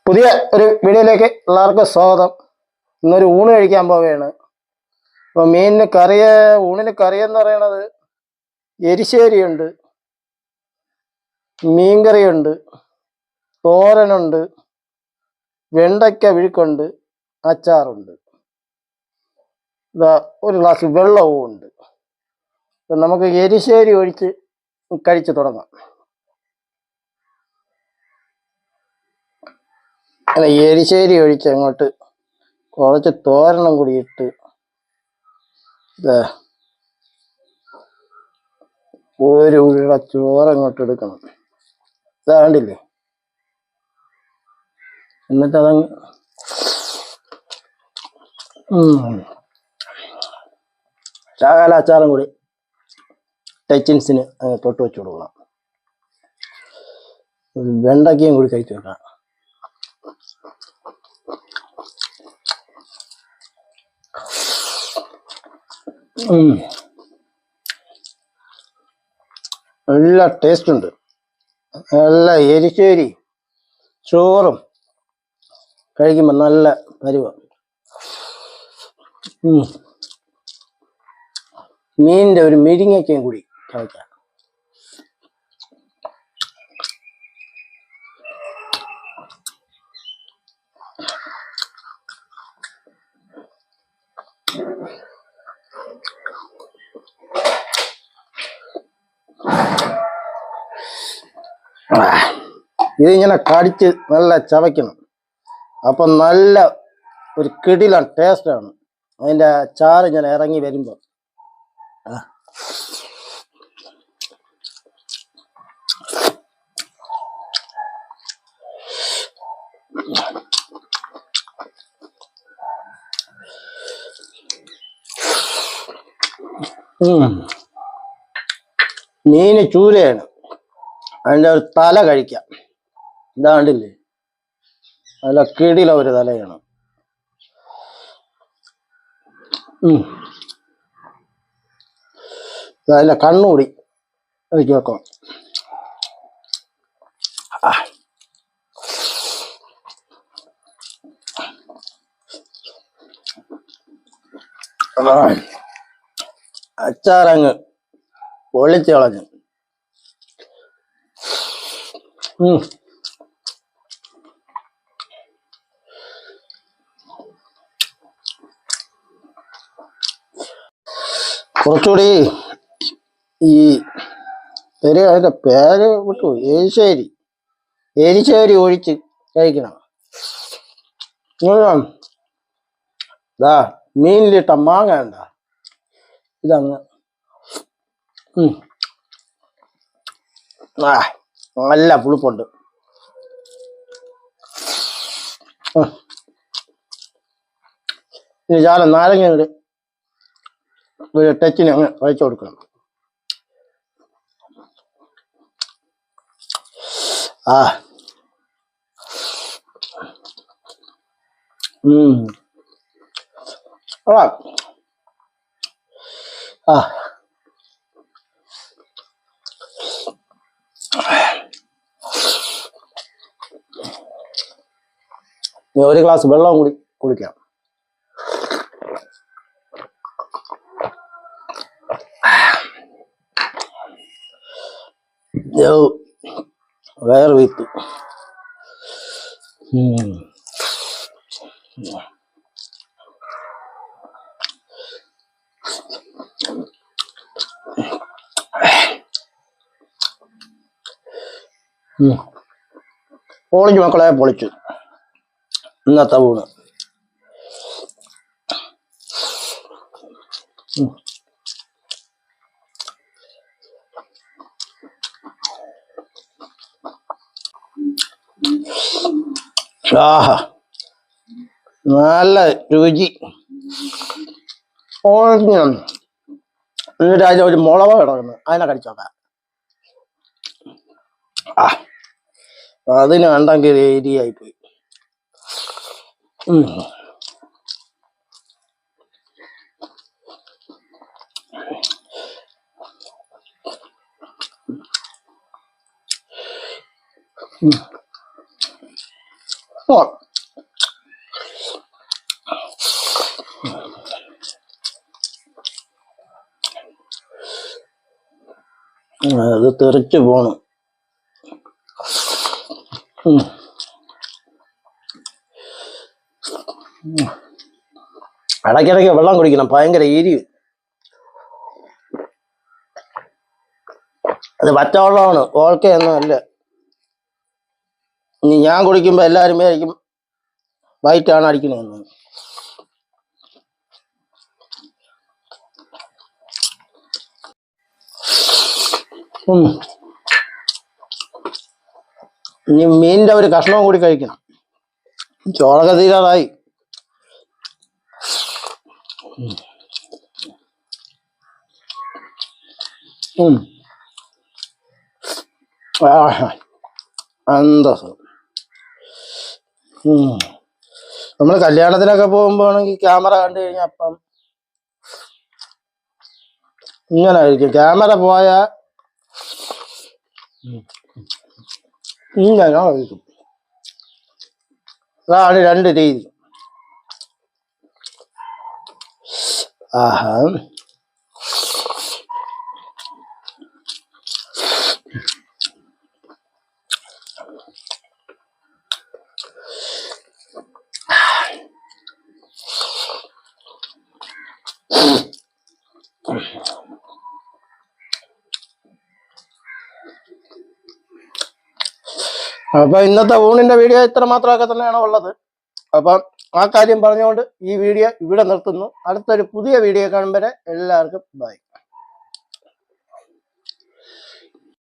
പുതിയ ഒരു വീഡിയോയിലേക്ക് എല്ലാവർക്കും സ്വാഗതം. ഇന്നൊരു ഊണ് കഴിക്കാൻ പോവുകയാണ്. അപ്പോൾ ഊണിന് കറിയെന്ന് പറയണത് എരിശ്ശേരിയുണ്ട്, മീൻകറിയുണ്ട്, തോരനുണ്ട്, വെണ്ടയ്ക്ക വിഴുക്കുണ്ട്, അച്ചാറുണ്ട്, ഒരു ഗ്ലാസ് വെള്ളവും ഉണ്ട്. അപ്പം നമുക്ക് എരിശ്ശേരി ഒഴിച്ച് കഴിച്ചു തുടങ്ങാം. അല്ല, എരിശ്ശേരി ഒഴിച്ച് അങ്ങോട്ട് കുറച്ച് തോരണം കൂടി ഇട്ട് ഒരു ഉള്ള ചോറങ്ങോട്ട് എടുക്കണം. ഇതാണ്ടില്ലേ, എന്നിട്ട് അതങ്ങ് ശകല അച്ചാറും കൂടി ടച്ചിൻസിന് തൊട്ട് വെച്ച് കൊടുക്കണം. വെണ്ടയ്ക്കയും കൂടി കഴിച്ചു വെക്കണം. നല്ല ടേസ്റ്റ് ഉണ്ട്. നല്ല എരിശ്ശേരി ചോറും കഴിക്കുമ്പോൾ നല്ല പരുവ. മീനിന്റെ ഒരു മിരിങ്ങയ്ക്കയും കൂടി കഴിക്കാം. ഇതിങ്ങനെ കടിച്ച് നല്ല ചവയ്ക്കണം. അപ്പം നല്ല ഒരു കിടിലൻ ടേസ്റ്റാണ് അതിൻ്റെ ചാറ് ഇങ്ങനെ ഇറങ്ങി വരുമ്പോൾ. മീന് ചൂരയാണ്, അതിൻ്റെ ഒരു തല കഴിക്കാം. ഇതാണ്ടില്ലേ, നല്ല കിടില ഒരു തലയാണ്. അതിൻ്റെ കണ്ണുകൂടി കഴിച്ചു വെക്കാം. അച്ചാറങ്ങ് പൊളിച്ച് കളഞ്ഞു. കുറച്ചുകൂടി അതിന്റെ പേര് വിട്ടു, എരിശ്ശേരി ഒഴിച്ച് കഴിക്കണം. മീനിലിട്ട മാങ്ങ ഉണ്ട, ഇതങ്ങ് നല്ല പുളിപ്പുണ്ട്. ഇനി ശാലം നാരങ്ങ ഒരു ടച്ചിന് അങ്ങ് കഴിച്ചു കൊടുക്കണം. ഒരു ഗ്ലാസ് വെള്ളം കൂടി കുടിക്കാം. വേറെ വീട്ടു പൊളിച്ചു മക്കളെ, പൊളിച്ചു ഇന്നത്തെ ഊണ്. നല്ല രുചി. എന്നിട്ട് അതിൽ ഒരു മുളക് കിടക്കുന്നു, അതിനെ കടിച്ചു നോക്കാം. അതിന് കണ്ടെങ്കിൽ ഏരിയായി പോയി. ഓ, അത് തെറിച്ചു പോണു. ഉം. ഇടയ്ക്കിടയ്ക്ക് വെള്ളം കുടിക്കണം, ഭയങ്കര എരി. അത് പച്ചവെള്ളമാണ്, ഓൾക്കയൊന്നും അല്ല. ഇനി ഞാൻ കുടിക്കുമ്പോ എല്ലാരും വിചാരിക്കും വൈറ്റാണ് അടിക്കണേന്ന്. ഇനി മീനിന്റെ ഒരു കഷ്ണവും കൂടി കഴിക്കണം. ചോറൊക്കെ തീരാറായി. അന്തസ്. നമ്മൾ കല്യാണത്തിനൊക്കെ പോകുമ്പോ ആണെങ്കിൽ ക്യാമറ കണ്ടു കഴിഞ്ഞാൽ അപ്പം ഇങ്ങനെ ആയിരിക്കും. ക്യാമറ പോയാ ഇങ്ങനെ ആയിരിക്കും. അതാണ് രണ്ട് രീതി. ആഹാ. അപ്പൊ ഇന്നത്തെ ഊണിന്റെ വീഡിയോ ഇത്ര മാത്രമൊക്കെ തന്നെയാണ് ഉള്ളത്. അപ്പം ആ കാര്യം പറഞ്ഞുകൊണ്ട് ഈ വീഡിയോ ഇവിടെ നിർത്തുന്നു. അടുത്തൊരു പുതിയ വീഡിയോ കാണുമ്പോൾ എല്ലാവർക്കും ബൈ.